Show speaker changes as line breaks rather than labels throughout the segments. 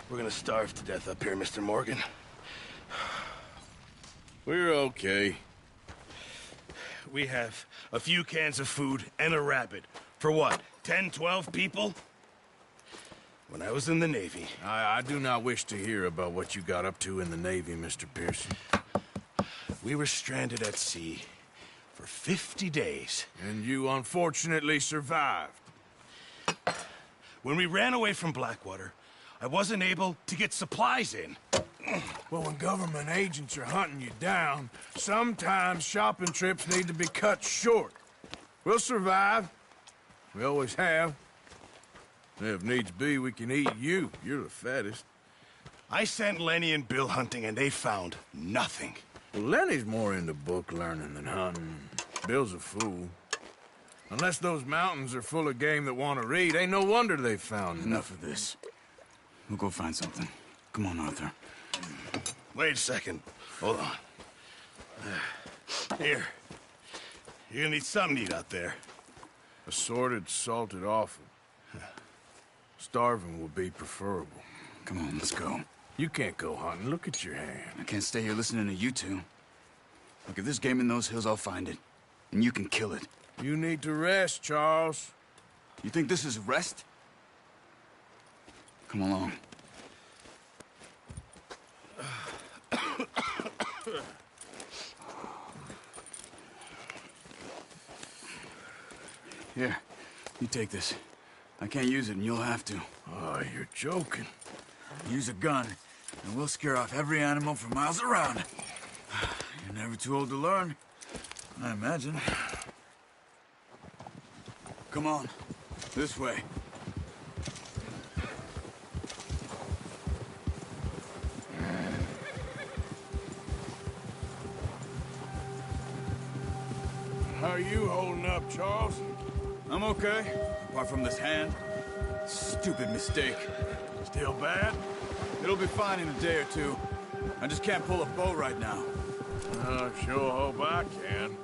We're gonna starve to death up here, Mr. Morgan.
We're okay.
We have a few cans of food and a rabbit. For what, 10, 12 people? When I was in the Navy...
I do not wish to hear about what you got up to in the Navy, Mr. Pearson.
We were stranded at sea for 50 days.
And you unfortunately survived.
When we ran away from Blackwater, I wasn't able to get supplies in.
Well, when government agents are hunting you down, sometimes shopping trips need to be cut short. We'll survive. We always have. If needs be, we can eat you. You're the fattest.
I sent Lenny and Bill hunting, and they found nothing.
Well, Lenny's more into book learning than hunting. Bill's a fool. Unless those mountains are full of game that want to read, ain't no wonder they found
Enough of this. We'll go find something. Come on, Arthur.
Wait a second. Hold on. Here. You're gonna need something to eat out there.
Assorted, salted offal. Starving will be preferable.
Come on, let's go.
You can't go hunting. Look at your hand.
I can't stay here listening to you two. Look, if there's game in those hills, I'll find it. And you can kill it.
You need to rest, Charles.
You think this is rest? Come along. Here, you take this. I can't use it, and you'll have to.
Oh, you're joking.
Use a gun, and we'll scare off every animal for miles around. You're never too old to learn, I imagine. Come on, this way.
How are you holding up, Charles?
I'm okay, apart from this hand. Stupid mistake.
Still bad?
It'll be fine in a day or two. I just can't pull a bow right now.
I sure hope I can.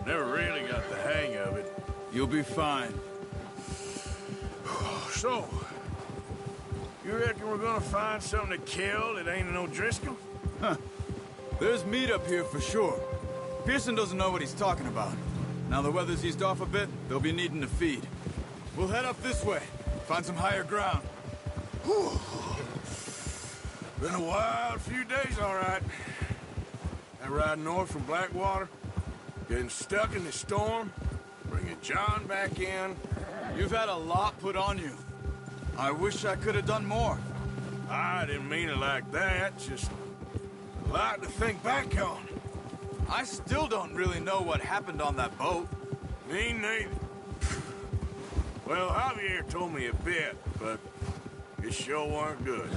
Never really got the hang of it.
You'll be fine.
So, you reckon we're gonna find something to kill that ain't no Driscoll?
Huh. There's meat up here for sure. Pearson doesn't know what he's talking about. Now the weather's eased off a bit, they'll be needing to feed. We'll head up this way, find some higher ground.
Whew. Been a wild few days, all right. That ride north from Blackwater, getting stuck in the storm, bringing John back in.
You've had a lot put on you. I wish I could have done more.
I didn't mean it like that, just a lot to think back on.
I still don't really know what happened on that boat.
Me neither. Well, Javier told me a bit, but it sure weren't good.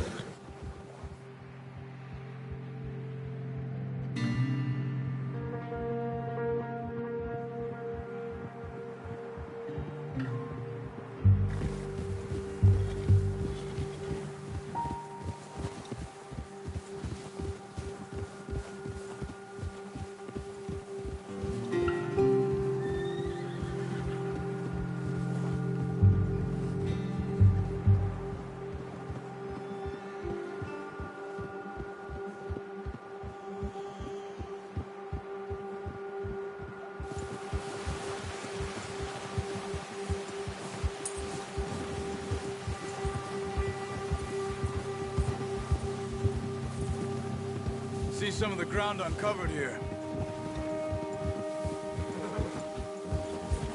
See some of the ground uncovered here.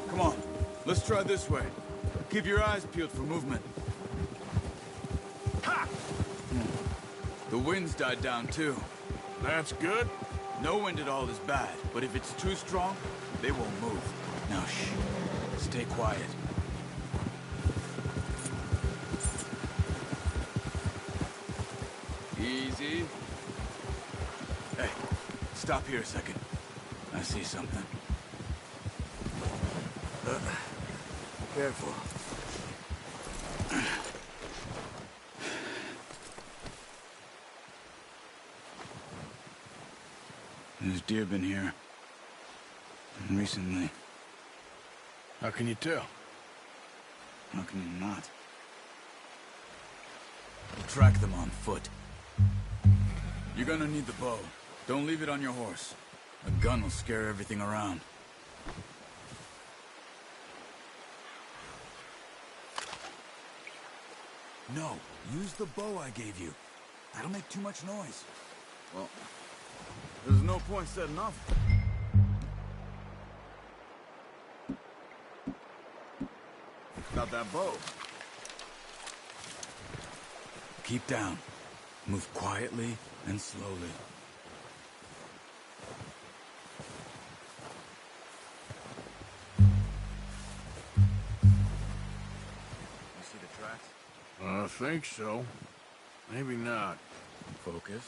Come on, let's try this way. Keep your eyes peeled for movement.
Ha!
The wind's died down too.
That's good.
No wind at all is bad, but if it's too strong, they won't move. Now shh, stay quiet. Easy. Hey, stop here a second. I see something. Careful. There's deer been here. Recently.
How can you tell?
How can you not? We'll track them on foot. You're gonna need the bow. Don't leave it on your horse. A gun will scare everything around. No, use the bow I gave you. That'll make too much noise. Well, there's no point setting off. Got that bow. Keep down. Move quietly and slowly. You see the tracks?
I think so. Maybe not.
Focus.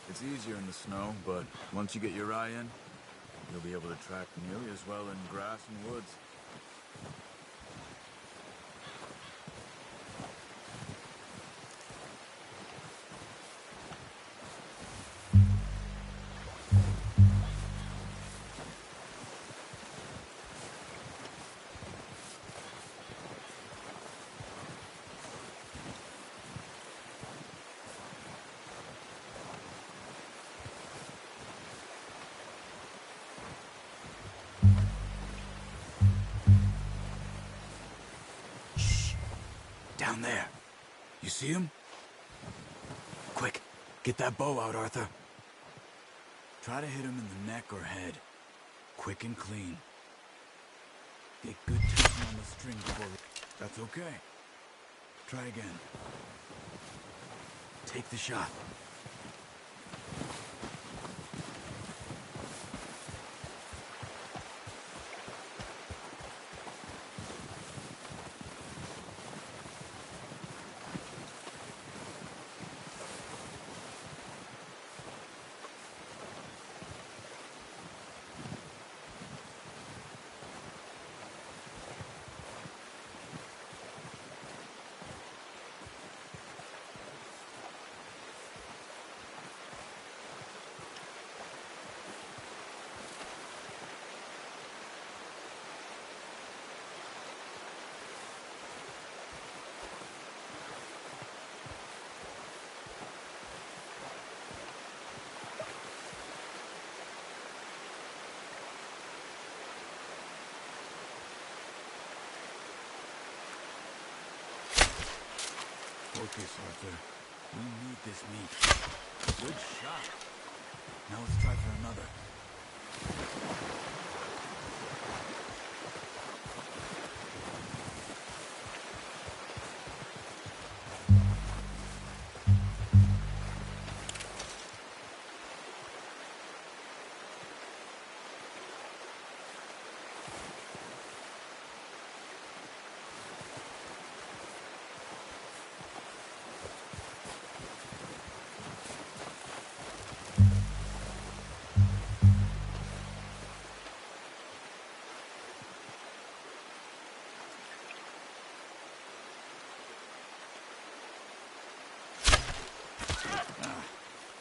It's easier in the snow, but once you get your eye in, you'll be able to track nearly as well in grass and woods. Down there. You see him? Quick, get that bow out, Arthur. Try to hit him in the neck or head. Quick and clean. Get good tension on the string before... That's okay. Try again. Take the shot. Focus, Arthur. We need this meat. Good shot. Now let's try for another.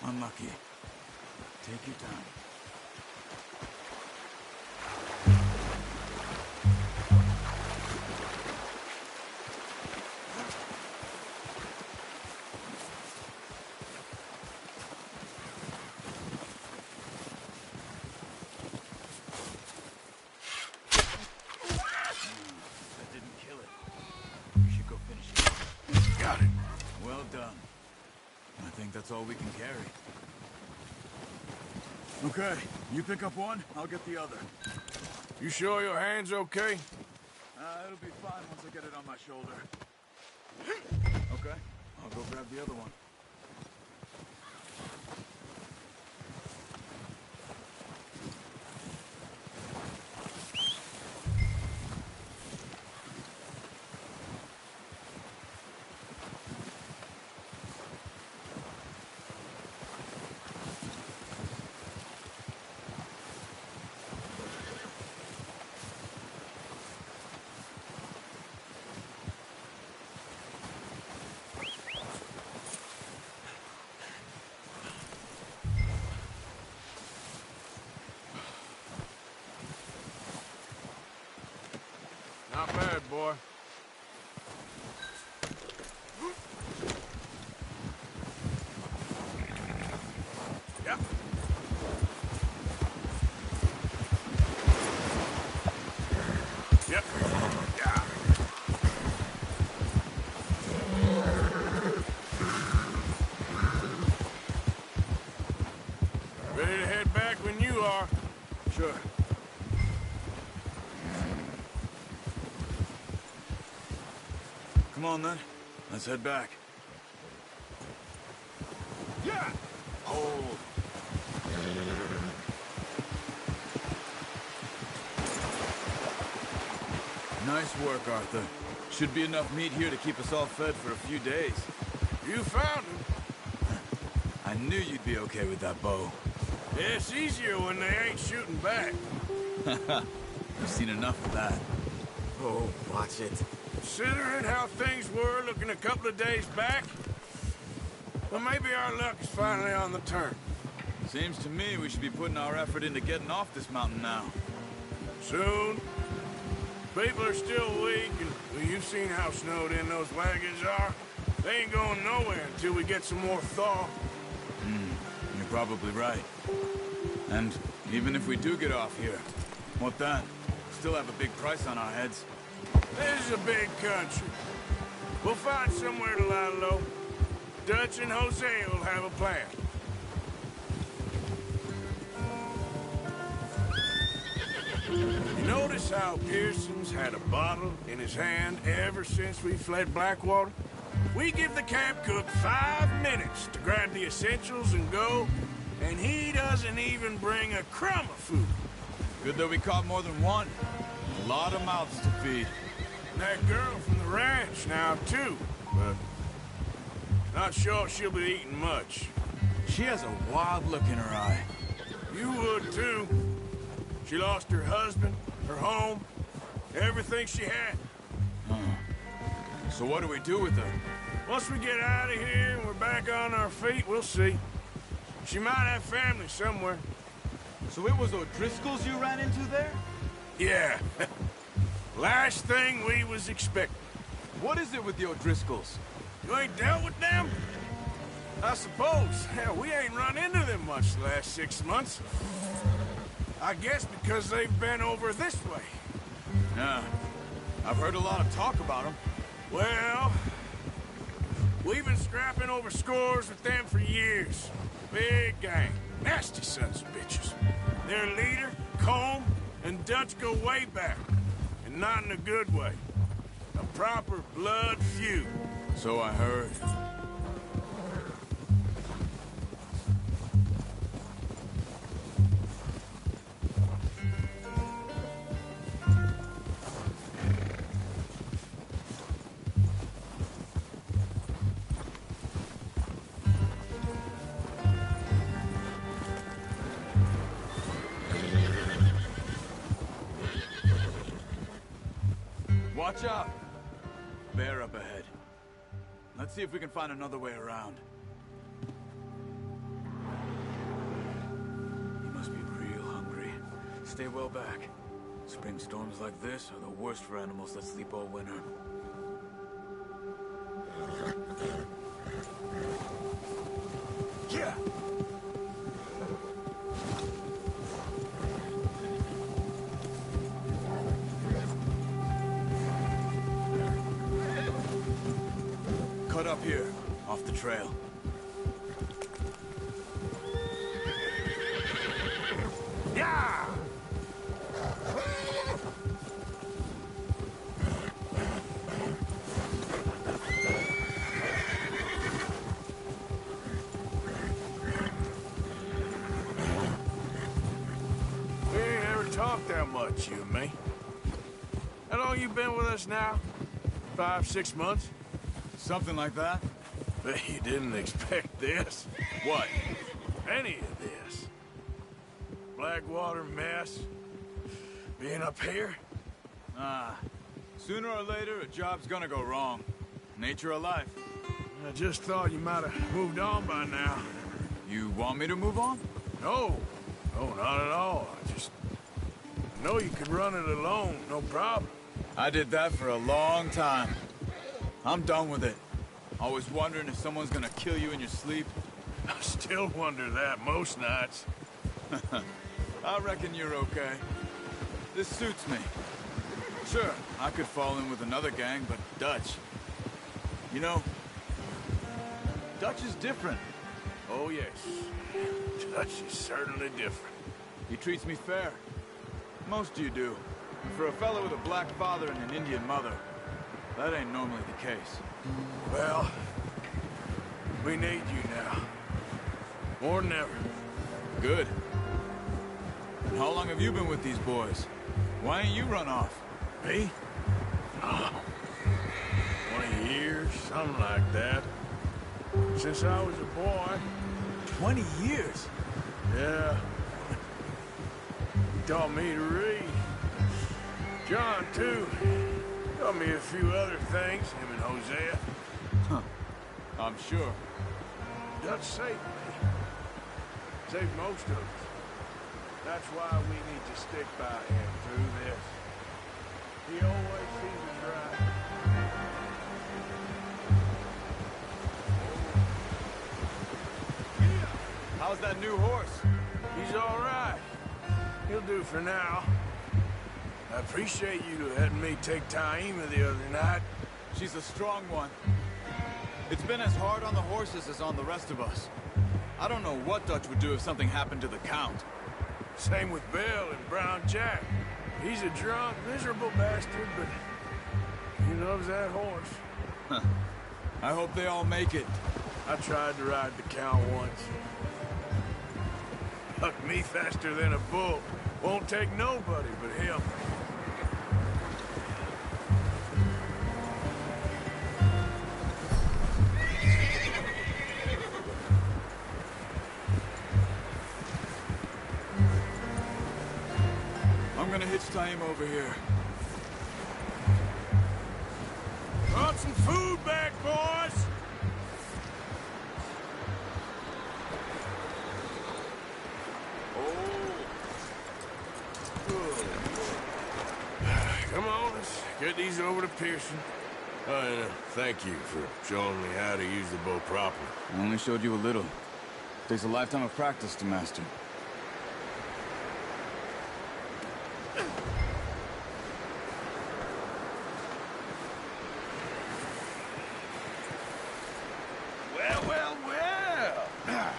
Unlucky. Take your time. That didn't kill it. We should go finish it.
Got it.
Well done. I think that's all we can carry. Okay, you pick up one, I'll get the other.
You sure your hand's okay?
It'll be fine once I get it on my shoulder. Okay, I'll go grab the other one.
boy. Yep. Yep. Yeah. Ready to head back when you are. Sure.
Come on, then. Let's head back.
Yeah!
Hold. Nice work, Arthur. Should be enough meat here to keep us all fed for a few days.
You found him.
I knew you'd be okay with that bow.
Yeah, it's easier when they ain't shooting back.
You've seen enough of that. Oh, watch it.
Considering how things were looking a couple of days back, well, maybe our luck is finally on the turn.
Seems to me we should be putting our effort into getting off this mountain now.
Soon. People are still weak, and well, you've seen how snowed in those wagons are. They ain't going nowhere until we get some more thaw.
You're probably right. And even if we do get off here, what then? Still have a big price on our heads.
This is a big country. We'll find somewhere to lie low. Dutch and Hosea will have a plan. You notice how Pearson's had a bottle in his hand ever since we fled Blackwater? We give the camp cook 5 minutes to grab the essentials and go, and he doesn't even bring a crumb of food.
Good that we caught more than one. A lot of mouths to feed.
And that girl from the ranch now, too, but not sure she'll be eating much.
She has a wild look in her eye.
You would, too. She lost her husband, her home, everything she had.
So what do we do with her?
Once we get out of here and we're back on our feet, we'll see. She might have family somewhere.
So it was O'Driscoll's you ran into there?
Yeah. Last thing we was expecting.
What is it with the O'Driscolls?
You ain't dealt with them? I suppose. Hell, we ain't run into them much the last 6 months. I guess because they've been over this way.
Yeah. I've heard a lot of talk about them.
Well, we've been scrapping over scores with them for years. Big gang. Nasty sons of bitches. Their leader, Colm, and Dutch go way back. And not in a good way. A proper blood feud.
So I heard. Watch out! Bear up ahead. Let's see if we can find another way around. You must be real hungry. Stay well back. Spring storms like this are the worst for animals that sleep all winter. Yeah! Cut up here, off the trail.
Yeah! We ain't ever talked that much, you and me. How long you been with us now? 5, 6 months?
Something like that?
Bet you didn't expect this.
What?
Any of this. Blackwater mess. Being up here.
Ah. Sooner or later, a job's gonna go wrong. Nature of life.
I just thought you might have moved on by now.
You want me to move on?
No. No, not at all. I know you could run it alone, no problem.
I did that for a long time. I'm done with it. Always wondering if someone's gonna kill you in your sleep.
I still wonder that most nights.
I reckon you're okay. This suits me. Sure, I could fall in with another gang, but Dutch... You know, Dutch is different.
Oh, yes. Dutch is certainly different.
He treats me fair. Most of you do. And for a fellow with a black father and an Indian mother, that ain't normally the case.
Well, we need you now. More than ever.
Good. And how long have you been with these boys? Why ain't you run off?
Me? Oh, 20 years, something like that. Since I was a boy.
20 years?
Yeah. He taught me to read. John, too. Taught me a few other things, him and Hosea.
Huh. I'm sure.
Dutch saved me. Saved most of us. That's why we need to stick by him through this. He always sees us right.
How's that new horse?
He's all right. He'll do for now. I appreciate you letting me take Taima the other night.
She's a strong one. It's been as hard on the horses as on the rest of us. I don't know what Dutch would do if something happened to the Count.
Same with Bill and Brown Jack. He's a drunk, miserable bastard, but he loves that horse.
I hope they all make it.
I tried to ride the Count once. Hucked me faster than a bull. Won't take nobody but him.
I'm gonna hitch Taima over here.
Brought some food back, boys! Come on, let's get these over to Pearson. And thank you for showing me how to use the bow properly.
I only showed you a little. Takes a lifetime of practice to master.
Well, well, well.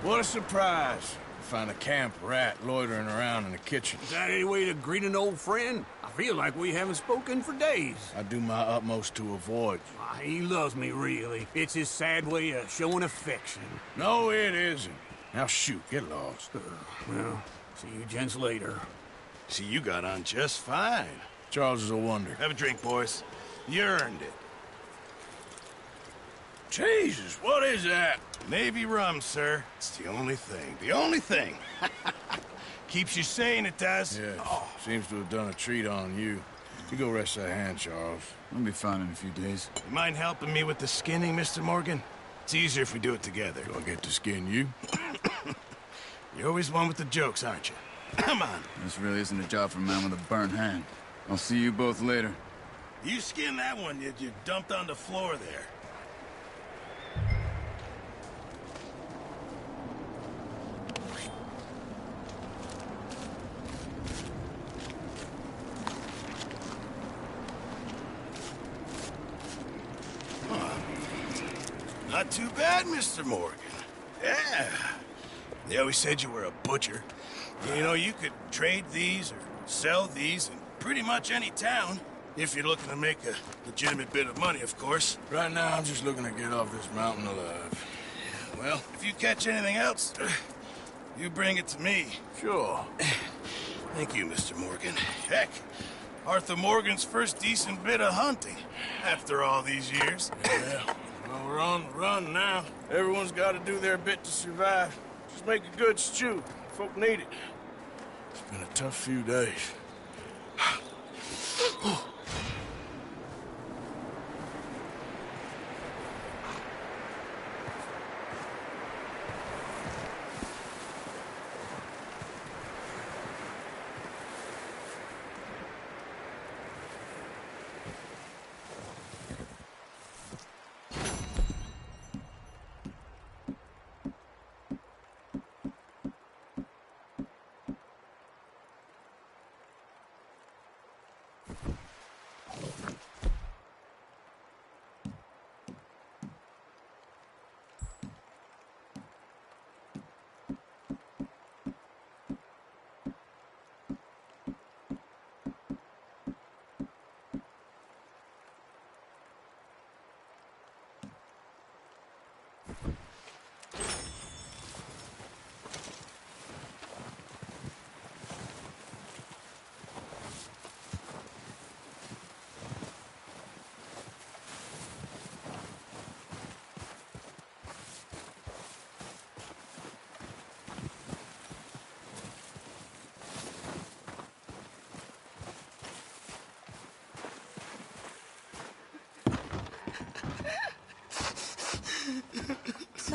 What a surprise. Find a camp rat loitering around in the kitchen.
Is that any way to greet an old friend? I feel like we haven't spoken for days.
I do my utmost to avoid you.
He loves me, really. It's his sad way of showing affection.
No, it isn't. Now shoot, get lost.
Well, see you gents later.
See, you got on just fine.
Charles is a wonder.
Have a drink, boys. You earned it.
Jesus, what is that?
Navy rum, sir. It's the only thing. The only thing. Keeps you sane, it does.
Yeah, seems to have done a treat on you. You go rest that hand, Charles.
I'll be fine in a few days.
You mind helping me with the skinning, Mr. Morgan? It's easier if we do it together.
Do I get to skin you?
You're always one with the jokes, aren't you? Come on.
This really isn't a job for a man with a burnt hand. I'll see you both later.
You skin that one you dumped on the floor there. Not too bad, Mr. Morgan. Yeah. They always said you were a butcher. You know, you could trade these or sell these in pretty much any town. If you're looking to make a legitimate bit of money, of course.
Right now, I'm just looking to get off this mountain alive.
Well, if you catch anything else, you bring it to me.
Sure.
Thank you, Mr. Morgan. Heck, Arthur Morgan's first decent bit of hunting after all these years.
Yeah. Well, we're on the run now. Everyone's got to do their bit to survive. Just make a good stew. Folk need it. It's been a tough few days.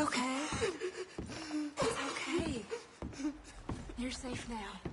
okay. It's okay. You're safe now.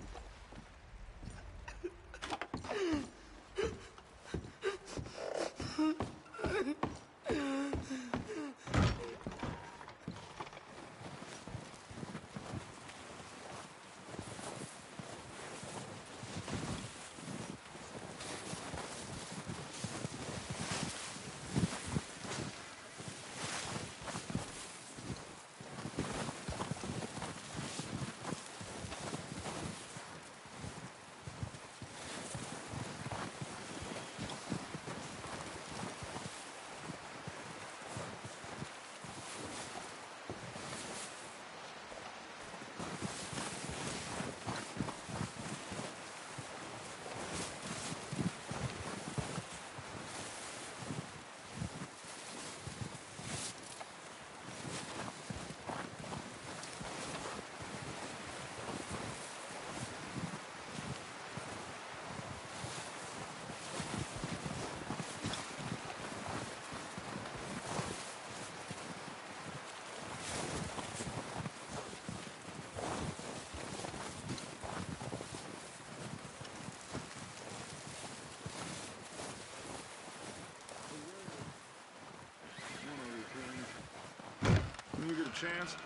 When you get a chance,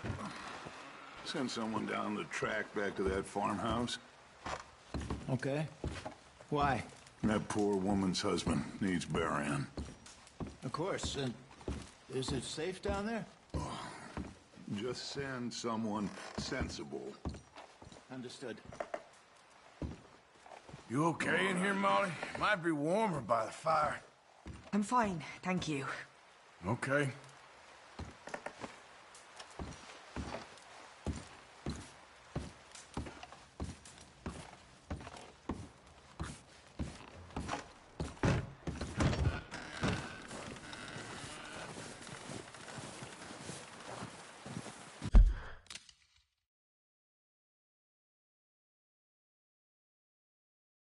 send someone down the track back to that farmhouse.
Okay. Why?
That poor woman's husband needs burying.
Of course. And is it safe down there?
Just send someone sensible.
Understood.
You okay in here, Molly? Might be warmer by the fire.
I'm fine, thank you.
Okay.